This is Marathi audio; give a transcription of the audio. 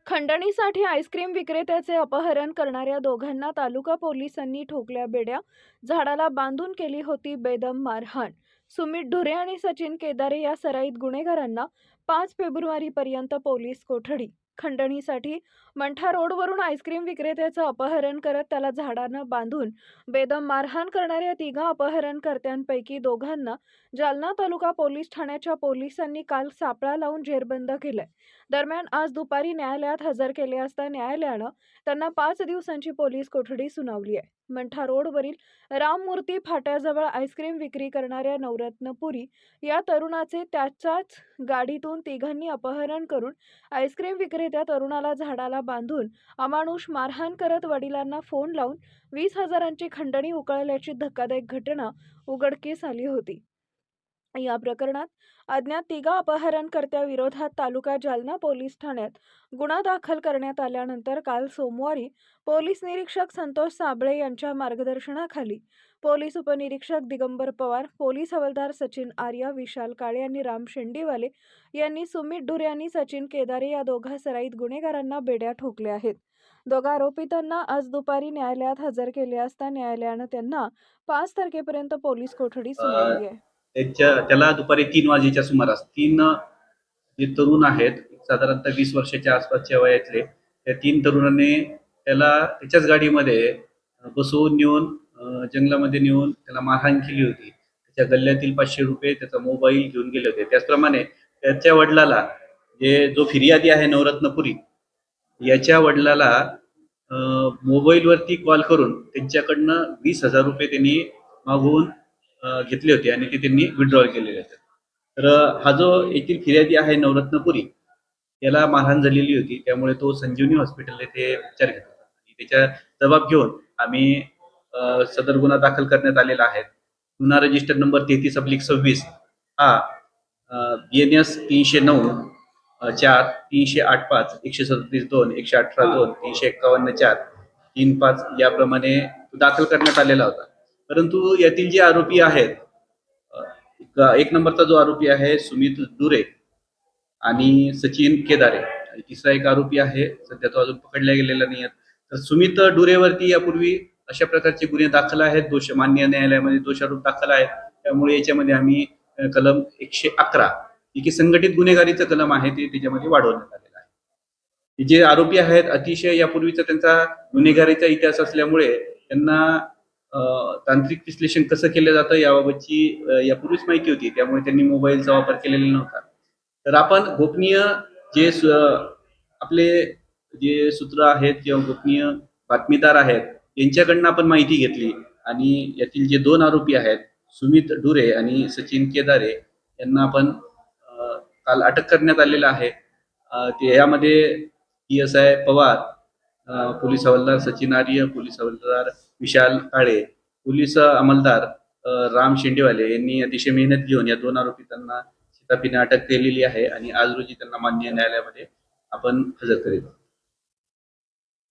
खंडणीसाठी आईस्क्रीम विक्रेत्याचे अपहरण करणाऱ्या दोघांना तालुका पोलिसांनी ठोकल्या बेड्या, झाडाला बांधून केली होती बेदम मारहाण. सुमित ढुरे आणि सचिन केदारे या सराईत गुन्हेगारांना 5 फेब्रुवारीपर्यंत पोलीस कोठडी. खंडणीसाठी मंठा रोडवरून आईस्क्रीम विक्रेत्याचं अपहरण करत त्याला झाडानं बांधून बेदम मारहाण करणाऱ्या तिघा अपहरणकर्त्यांपैकी दोघांना जालना तालुका पोलीस ठाण्याच्या पोलिसांनी काल सापळा लावून जेरबंद केलंय. दरम्यान आज दुपारी न्यायालयात हजर केले असता न्यायालयानं त्यांना 5 दिवसांची पोलीस कोठडी सुनावली आहे. मंठा रोडवरील राममूर्ती फाट्याजवळ आईस्क्रीम विक्री करणाऱ्या नवरत्न पुरी या तरुणाचे त्याच्याच गाडीतून तिघांनी अपहरण करून आईस्क्रीम विक्रेत्या तरुणाला झाडाला बांधून अमानुष मारहाण करत वडिलांना फोन लावून 20,000ची खंडणी उकळल्याची धक्कादायक घटना उघडकीस आली होती. या प्रकरणात अज्ञात तिघा अपहरणकर्त्याविरोधात तालुका जालना पोलीस ठाण्यात गुन्हा दाखल करण्यात आल्यानंतर काल सोमवारी पोलीस निरीक्षक संतोष साबळे यांच्या मार्गदर्शनाखाली पोलीस उपनिरीक्षक दिगंबर पवार, पोलीस हवालदार सचिन आर्या, विशाल काळे आणि राम शेंडीवाले यांनी सुमित ढुरे आणि सचिन केदारे या दोघा सराईत गुन्हेगारांना बेड्या ठोकल्या आहेत. दोघा आरोपितांना आज दुपारी न्यायालयात हजर केले असता न्यायालयानं त्यांना 5 तारखेपर्यंत पोलीस कोठडी सुनावली आहे. त्याला दुपारी 3 वाजेच्या सुमारास 3 जे तरुण आहेत साधारणतः 20 वर्षाच्या आसपासच्या वयातले त्या 3 तरुणांनी त्याला त्याच्याच गाडीमध्ये बसवून नेऊन जंगलामध्ये नेऊन त्याला मारहाण केली होती. त्याच्या गल्ल्यातील 500 रुपये, त्याचा मोबाईल घेऊन गेले होते. त्याचप्रमाणे त्याच्या वडिलाला जो फिर्यादी आहे नवरत्नपुरी याच्या वडिलाला मोबाईलवरती कॉल करून त्यांच्याकडनं 20,000 रुपये त्यांनी मागवून घेतले होते आणि ते त्यांनी विड्रॉल केलेले होते. तर हा जो येथील फिर्यादी आहे नवरत्नपुरी याला मारहाण झालेली होती, त्यामुळे तो संजीवनी हॉस्पिटल येथे उपचार घेत होता. त्याच्या जबाब घेऊन आम्ही सदर गुन्हा दाखल करण्यात आलेला आहे. गुन्हा रजिस्टर नंबर 33/26 हा BNS 309/4 308/5 137/2 118/2 351/4 3-5 याप्रमाणे दाखल करण्यात आलेला होता. परंतु यातील जे आरोपी आहेत, एक नंबरचा जो आरोपी आहे सुमित ढुरे आणि सचिन केदारे आणि तिसरा एक आरोपी आहे, सध्या तो अजून पकडला गेलेला नाही आहे. तर सुमित ढुरेवरती यापूर्वी अशा प्रकारचे गुन्हे दाखल आहेत, मान्य न्यायालयामध्ये दोषारोप दाखल आहेत. त्यामुळे याच्यामध्ये आम्ही कलम 111 की संघटित गुन्हेगारीचं कलम आहे ते त्याच्यामध्ये वाढवण्यात आलेलं आहे. जे आरोपी आहेत अतिशय यापूर्वीचा त्यांचा गुन्हेगारीचा इतिहास असल्यामुळे त्यांना तांत्रिक विश्लेषण कसं केलं जातं याबाबतची यापूर्वीच माहिती होती, त्यामुळे त्यांनी मोबाईलचा वापर केलेला नव्हता. तर आपण गोपनीय जे आपले जे सूत्र आहेत किंवा गोपनीय बातमीदार आहेत यांच्याकडनं आपण माहिती घेतली आणि यातील जे 2 आरोपी आहेत सुमित ढुरे आणि सचिन केदारे यांना आपण काल अटक करण्यात आलेला आहे. यामध्ये PSI पवार, पोलीस हवालदार सचिन आर्य, पोलीस हवालदार विशाल काळे, पोलीस अंमलदार राम शेंडीवाले यांनी अतिशय मेहनत घेऊन या 2 आरोपितांना शिताफीने अटक केलेली आहे आणि आज रोजी त्यांना मान्य न्यायालयामध्ये आपण हजर करीत आहोत.